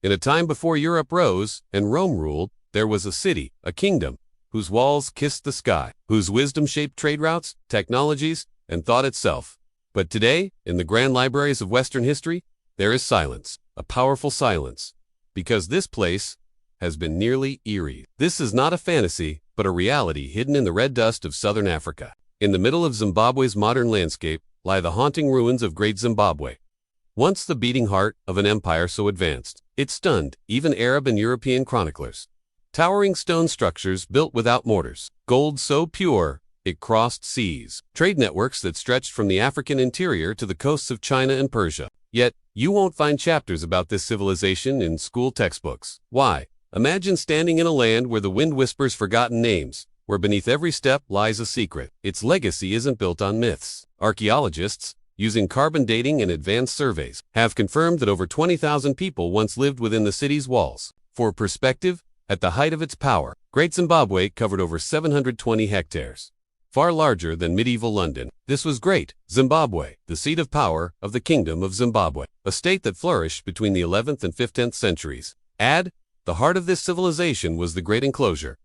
In a time before Europe rose and Rome ruled, there was a city, a kingdom, whose walls kissed the sky, whose wisdom shaped trade routes, technologies, and thought itself. But today, in the grand libraries of Western history, there is silence, a powerful silence, because this place has been nearly eerie. This is not a fantasy, but a reality hidden in the red dust of southern Africa. In the middle of Zimbabwe's modern landscape lie the haunting ruins of Great Zimbabwe. Once the beating heart of an empire so advanced, it stunned even Arab and European chroniclers. Towering stone structures built without mortars, gold so pure it crossed seas, trade networks that stretched from the African interior to the coasts of China and Persia. Yet, you won't find chapters about this civilization in school textbooks. Why? Imagine standing in a land where the wind whispers forgotten names, where beneath every step lies a secret. Its legacy isn't built on myths. Archaeologists, using carbon dating and advanced surveys, have confirmed that over 20,000 people once lived within the city's walls. For perspective, at the height of its power, Great Zimbabwe covered over 720 hectares. Far larger than medieval London, this was Great Zimbabwe, the seat of power of the Kingdom of Zimbabwe, a state that flourished between the 11th and 15th centuries. Add, the heart of this civilization was the Great Enclosure,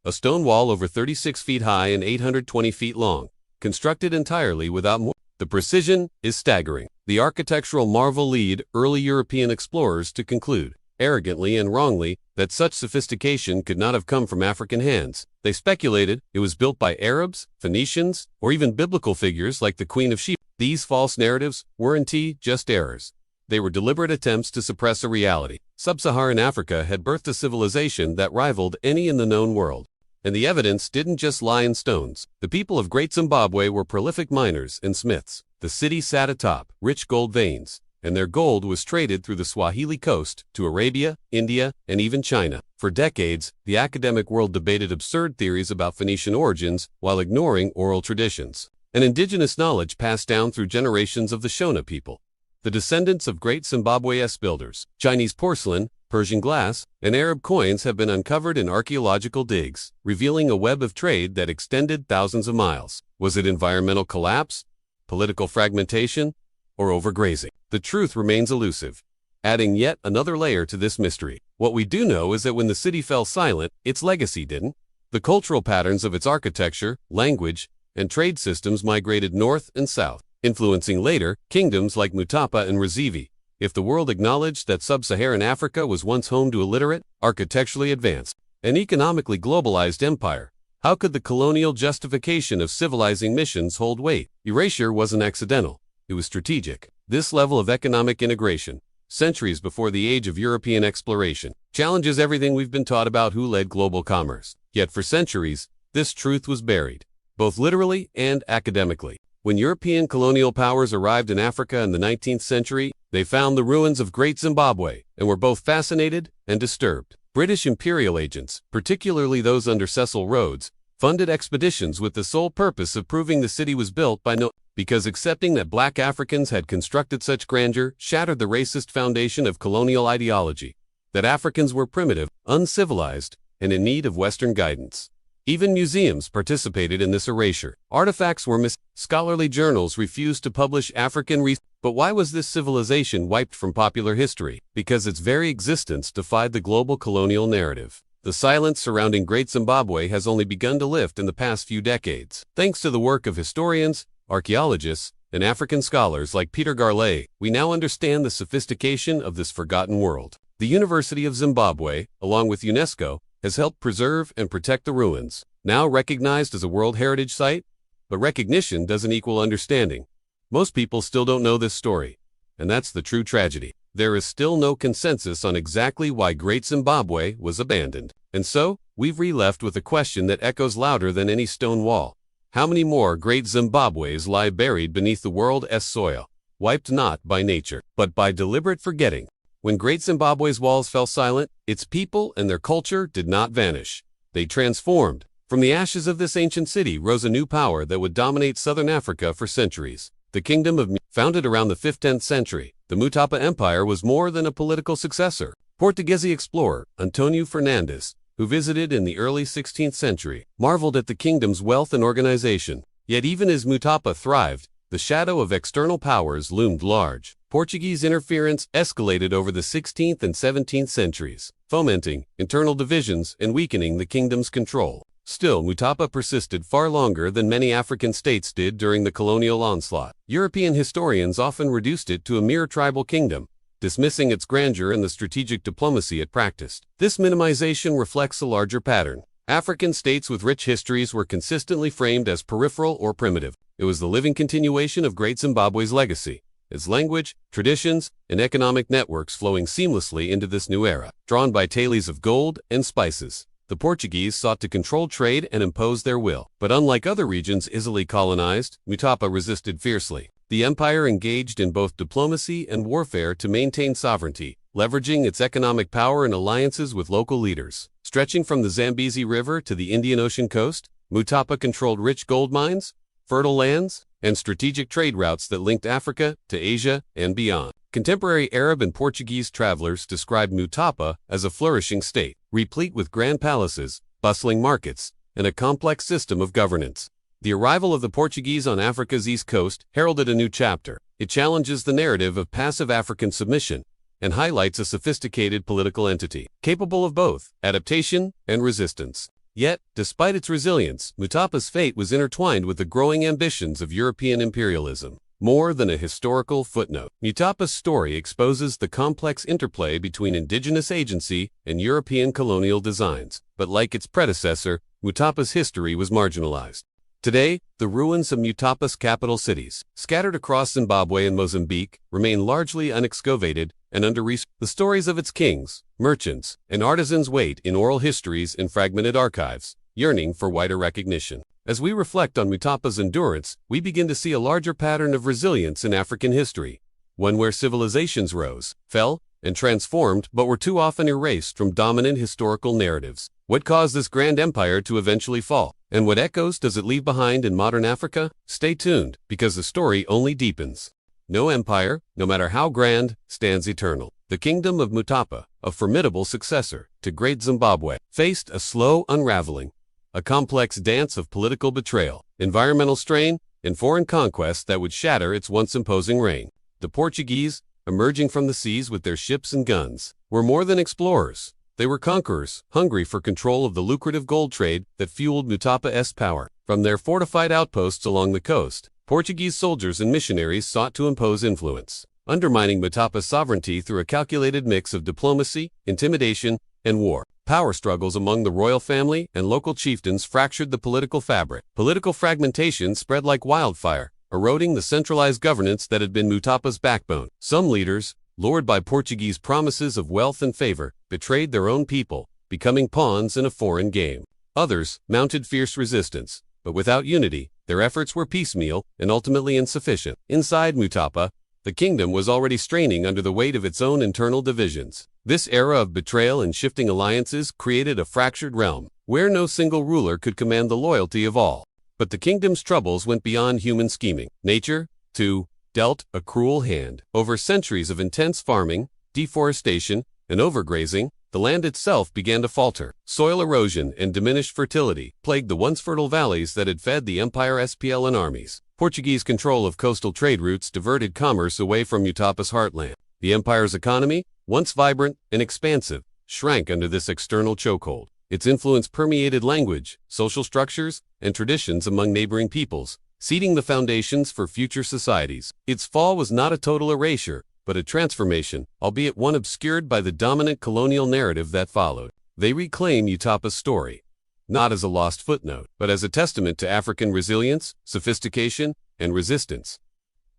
a stone wall over 36 feet high and 820 feet long, constructed entirely without mortar. The precision is staggering. The architectural marvel lead early European explorers to conclude, arrogantly and wrongly, that such sophistication could not have come from African hands. They speculated it was built by Arabs, Phoenicians, or even biblical figures like the Queen of Sheba. These false narratives weren't just errors. They were deliberate attempts to suppress a reality. Sub-Saharan Africa had birthed a civilization that rivaled any in the known world. And the evidence didn't just lie in stones. The people of Great Zimbabwe were prolific miners and smiths. The city sat atop rich gold veins, and their gold was traded through the Swahili coast to Arabia, India, and even China. For decades, the academic world debated absurd theories about Phoenician origins while ignoring oral traditions and indigenous knowledge passed down through generations of the Shona people, the descendants of great Zimbabwe's builders. Chinese porcelain, Persian glass, and Arab coins have been uncovered in archaeological digs, revealing a web of trade that extended thousands of miles. Was it environmental collapse, political fragmentation, or overgrazing? The truth remains elusive, adding yet another layer to this mystery. What we do know is that when the city fell silent, its legacy didn't. The cultural patterns of its architecture, language, and trade systems migrated north and south, influencing later kingdoms like Mutapa and Rezivi. If the world acknowledged that sub-Saharan Africa was once home to a literate, architecturally advanced, and economically globalized empire, how could the colonial justification of civilizing missions hold weight? Erasure wasn't accidental, it was strategic. This level of economic integration, centuries before the age of European exploration, challenges everything we've been taught about who led global commerce. Yet for centuries, this truth was buried, both literally and academically. When European colonial powers arrived in Africa in the 19th century, they found the ruins of Great Zimbabwe and were both fascinated and disturbed. British imperial agents, particularly those under Cecil Rhodes, funded expeditions with the sole purpose of proving the city was built by because accepting that black Africans had constructed such grandeur shattered the racist foundation of colonial ideology, that Africans were primitive, uncivilized, and in need of Western guidance. Even museums participated in this erasure. Artifacts were missing. Scholarly journals refused to publish African research. But why was this civilization wiped from popular history? Because its very existence defied the global colonial narrative. The silence surrounding Great Zimbabwe has only begun to lift in the past few decades. Thanks to the work of historians, archaeologists, and African scholars like Peter Garlay, we now understand the sophistication of this forgotten world. The University of Zimbabwe, along with UNESCO, has helped preserve and protect the ruins, now recognized as a World Heritage Site. But recognition doesn't equal understanding. Most people still don't know this story, and that's the true tragedy. There is still no consensus on exactly why Great Zimbabwe was abandoned. And so, we've re-left with a question that echoes louder than any stone wall. How many more Great Zimbabwes lie buried beneath the world's soil, wiped not by nature, but by deliberate forgetting? When Great Zimbabwe's walls fell silent, its people and their culture did not vanish. They transformed. From the ashes of this ancient city rose a new power that would dominate southern Africa for centuries. The Kingdom of Mutapa, founded around the 15th century, the Mutapa Empire was more than a political successor. Portuguese explorer Antonio Fernandes, who visited in the early 16th century, marveled at the kingdom's wealth and organization. Yet even as Mutapa thrived, the shadow of external powers loomed large. Portuguese interference escalated over the 16th and 17th centuries, fomenting internal divisions and weakening the kingdom's control. Still, Mutapa persisted far longer than many African states did during the colonial onslaught. European historians often reduced it to a mere tribal kingdom, dismissing its grandeur and the strategic diplomacy it practiced. This minimization reflects a larger pattern. African states with rich histories were consistently framed as peripheral or primitive. It was the living continuation of Great Zimbabwe's legacy, its language, traditions, and economic networks flowing seamlessly into this new era. Drawn by tales of gold and spices, the Portuguese sought to control trade and impose their will. But unlike other regions easily colonized, Mutapa resisted fiercely. The empire engaged in both diplomacy and warfare to maintain sovereignty, leveraging its economic power and alliances with local leaders. Stretching from the Zambezi River to the Indian Ocean coast, Mutapa controlled rich gold mines, fertile lands, and strategic trade routes that linked Africa to Asia and beyond. Contemporary Arab and Portuguese travelers described Mutapa as a flourishing state, replete with grand palaces, bustling markets, and a complex system of governance. The arrival of the Portuguese on Africa's east coast heralded a new chapter. It challenges the narrative of passive African submission and highlights a sophisticated political entity, capable of both adaptation and resistance. Yet, despite its resilience, Mutapa's fate was intertwined with the growing ambitions of European imperialism. More than a historical footnote, Mutapa's story exposes the complex interplay between indigenous agency and European colonial designs. But like its predecessor, Mutapa's history was marginalized. Today, the ruins of Mutapa's capital cities, scattered across Zimbabwe and Mozambique, remain largely unexcavated and under-researched. The stories of its kings, merchants, and artisans wait in oral histories and fragmented archives, yearning for wider recognition. As we reflect on Mutapa's endurance, we begin to see a larger pattern of resilience in African history, one where civilizations rose, fell, and transformed but were too often erased from dominant historical narratives. What caused this grand empire to eventually fall? And what echoes does it leave behind in modern Africa? Stay tuned, because the story only deepens. No empire, no matter how grand, stands eternal. The Kingdom of Mutapa, a formidable successor to Great Zimbabwe, faced a slow unraveling, a complex dance of political betrayal, environmental strain, and foreign conquest that would shatter its once imposing reign. The Portuguese, emerging from the seas with their ships and guns, were more than explorers. They were conquerors, hungry for control of the lucrative gold trade that fueled Mutapa's power. From their fortified outposts along the coast, Portuguese soldiers and missionaries sought to impose influence, undermining Mutapa's sovereignty through a calculated mix of diplomacy, intimidation, and war. Power struggles among the royal family and local chieftains fractured the political fabric. Political fragmentation spread like wildfire, eroding the centralized governance that had been Mutapa's backbone. Some leaders, lured by Portuguese promises of wealth and favor, betrayed their own people, becoming pawns in a foreign game. Others mounted fierce resistance, but without unity, their efforts were piecemeal and ultimately insufficient. Inside Mutapa, the kingdom was already straining under the weight of its own internal divisions. This era of betrayal and shifting alliances created a fractured realm, where no single ruler could command the loyalty of all. But the kingdom's troubles went beyond human scheming. Nature, too, dealt a cruel hand. Over centuries of intense farming, deforestation, and overgrazing, the land itself began to falter. Soil erosion and diminished fertility plagued the once fertile valleys that had fed the empire's PLN armies. Portuguese control of coastal trade routes diverted commerce away from Mutapa's heartland. The empire's economy, once vibrant and expansive, shrank under this external chokehold. Its influence permeated language, social structures, and traditions among neighboring peoples, seeding the foundations for future societies. Its fall was not a total erasure, but a transformation, albeit one obscured by the dominant colonial narrative that followed. They reclaim Mutapa's story, not as a lost footnote, but as a testament to African resilience, sophistication, and resistance,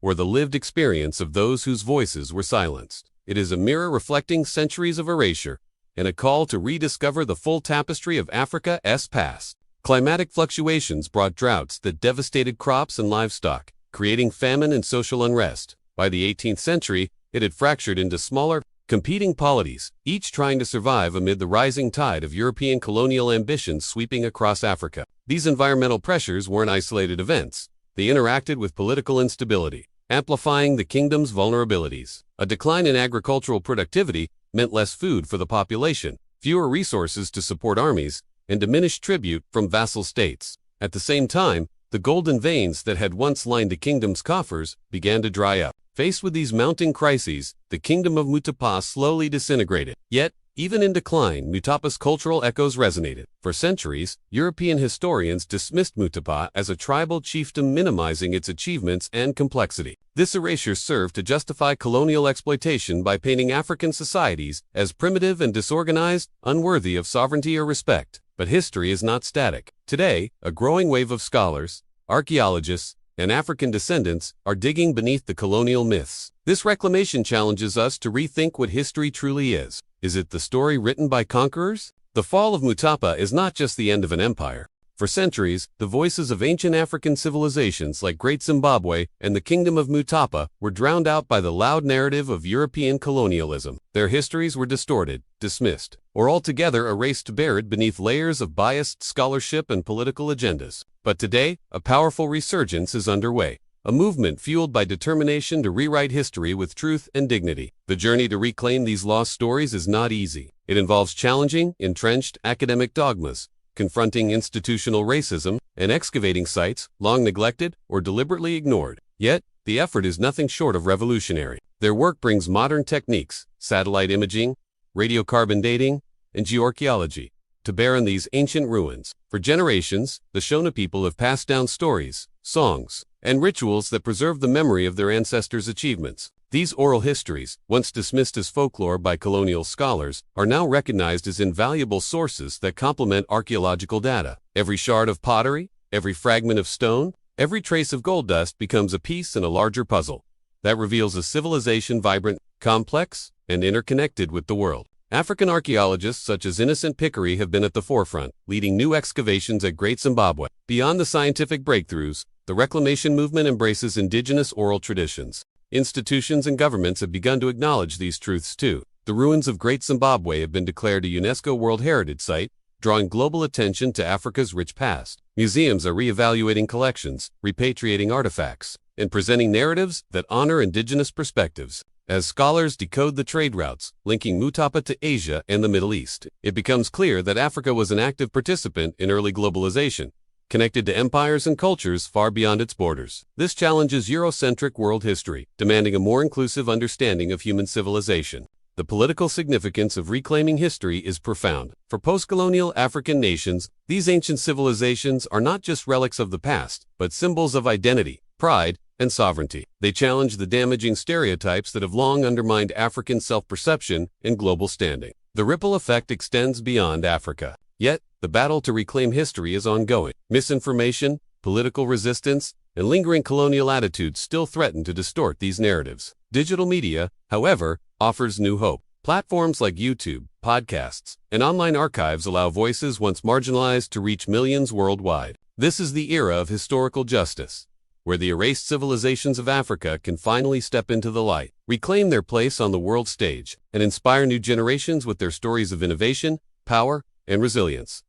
or the lived experience of those whose voices were silenced. It is a mirror reflecting centuries of erasure, and a call to rediscover the full tapestry of Africa's past. Climatic fluctuations brought droughts that devastated crops and livestock, creating famine and social unrest. By the 18th century, it had fractured into smaller, competing polities, each trying to survive amid the rising tide of European colonial ambitions sweeping across Africa. These environmental pressures weren't isolated events. They interacted with political instability, amplifying the kingdom's vulnerabilities. A decline in agricultural productivity meant less food for the population, fewer resources to support armies, and diminished tribute from vassal states. At the same time, the golden veins that had once lined the kingdom's coffers began to dry up. Faced with these mounting crises, the Kingdom of Mutapa slowly disintegrated. Yet, even in decline, Mutapa's cultural echoes resonated. For centuries, European historians dismissed Mutapa as a tribal chiefdom, minimizing its achievements and complexity. This erasure served to justify colonial exploitation by painting African societies as primitive and disorganized, unworthy of sovereignty or respect. But history is not static. Today, a growing wave of scholars, archaeologists, and African descendants are digging beneath the colonial myths. This reclamation challenges us to rethink what history truly is. Is it the story written by conquerors? The fall of Mutapa is not just the end of an empire. For centuries, the voices of ancient African civilizations like Great Zimbabwe and the Kingdom of Mutapa were drowned out by the loud narrative of European colonialism. Their histories were distorted, dismissed, or altogether erased, buried beneath layers of biased scholarship and political agendas. But today, a powerful resurgence is underway. A movement fueled by determination to rewrite history with truth and dignity. The journey to reclaim these lost stories is not easy. It involves challenging entrenched academic dogmas, confronting institutional racism, and excavating sites long neglected or deliberately ignored. Yet, the effort is nothing short of revolutionary. Their work brings modern techniques, satellite imaging, radiocarbon dating, and geoarchaeology, to bear on these ancient ruins. For generations, the Shona people have passed down stories, songs, and rituals that preserve the memory of their ancestors' achievements. These oral histories, once dismissed as folklore by colonial scholars, are now recognized as invaluable sources that complement archaeological data. Every shard of pottery, every fragment of stone, every trace of gold dust becomes a piece in a larger puzzle that reveals a civilization vibrant, complex, and interconnected with the world. African archaeologists such as Innocent Pickery have been at the forefront, leading new excavations at Great Zimbabwe. Beyond the scientific breakthroughs, the reclamation movement embraces indigenous oral traditions. Institutions and governments have begun to acknowledge these truths too. The ruins of Great Zimbabwe have been declared a UNESCO World Heritage Site, drawing global attention to Africa's rich past. Museums are reevaluating collections, repatriating artifacts, and presenting narratives that honor indigenous perspectives. As scholars decode the trade routes linking Mutapa to Asia and the Middle East, it becomes clear that Africa was an active participant in early globalization, connected to empires and cultures far beyond its borders. This challenges Eurocentric world history, demanding a more inclusive understanding of human civilization. The political significance of reclaiming history is profound. For post-colonial African nations, these ancient civilizations are not just relics of the past, but symbols of identity, pride, and sovereignty. They challenge the damaging stereotypes that have long undermined African self-perception and global standing. The ripple effect extends beyond Africa. Yet, the battle to reclaim history is ongoing. Misinformation, political resistance, and lingering colonial attitudes still threaten to distort these narratives. Digital media, however, offers new hope. Platforms like YouTube, podcasts, and online archives allow voices once marginalized to reach millions worldwide. This is the era of historical justice, where the erased civilizations of Africa can finally step into the light, reclaim their place on the world stage, and inspire new generations with their stories of innovation, power, and resilience.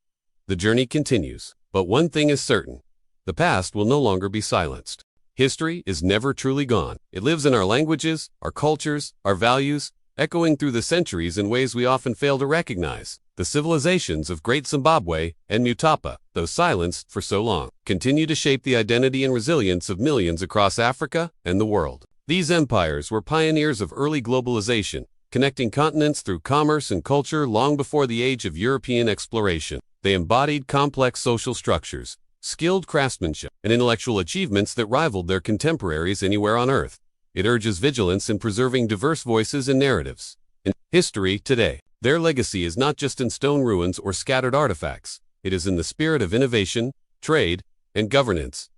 The journey continues, but one thing is certain: the past will no longer be silenced. History is never truly gone. It lives in our languages, our cultures, our values, echoing through the centuries in ways we often fail to recognize. The civilizations of Great Zimbabwe and Mutapa, though silenced for so long, continue to shape the identity and resilience of millions across Africa and the world. These empires were pioneers of early globalization, connecting continents through commerce and culture long before the age of European exploration. They embodied complex social structures, skilled craftsmanship, and intellectual achievements that rivaled their contemporaries anywhere on Earth. It urges vigilance in preserving diverse voices and narratives. In history today, their legacy is not just in stone ruins or scattered artifacts. It is in the spirit of innovation, trade, and governance.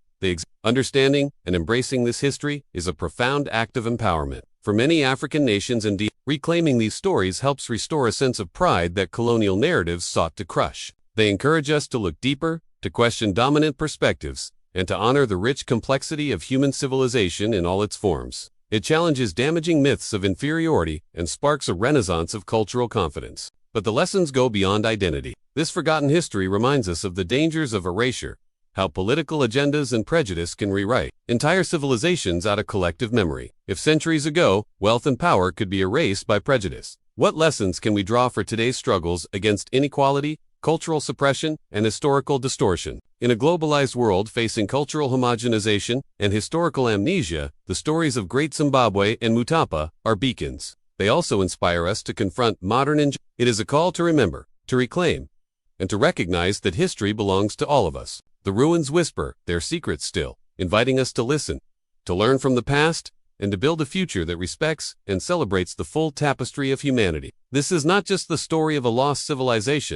Understanding and embracing this history is a profound act of empowerment. For many African nations, indeed, reclaiming these stories helps restore a sense of pride that colonial narratives sought to crush. They encourage us to look deeper, to question dominant perspectives, and to honor the rich complexity of human civilization in all its forms. It challenges damaging myths of inferiority and sparks a renaissance of cultural confidence. But the lessons go beyond identity. This forgotten history reminds us of the dangers of erasure, how political agendas and prejudice can rewrite entire civilizations out of collective memory. If centuries ago, wealth and power could be erased by prejudice, what lessons can we draw for today's struggles against inequality, cultural suppression, and historical distortion. In a globalized world facing cultural homogenization and historical amnesia, the stories of Great Zimbabwe and Mutapa are beacons. They also inspire us to confront modern injustice. It is a call to remember, to reclaim, and to recognize that history belongs to all of us. The ruins whisper their secrets still, inviting us to listen, to learn from the past, and to build a future that respects and celebrates the full tapestry of humanity. This is not just the story of a lost civilization,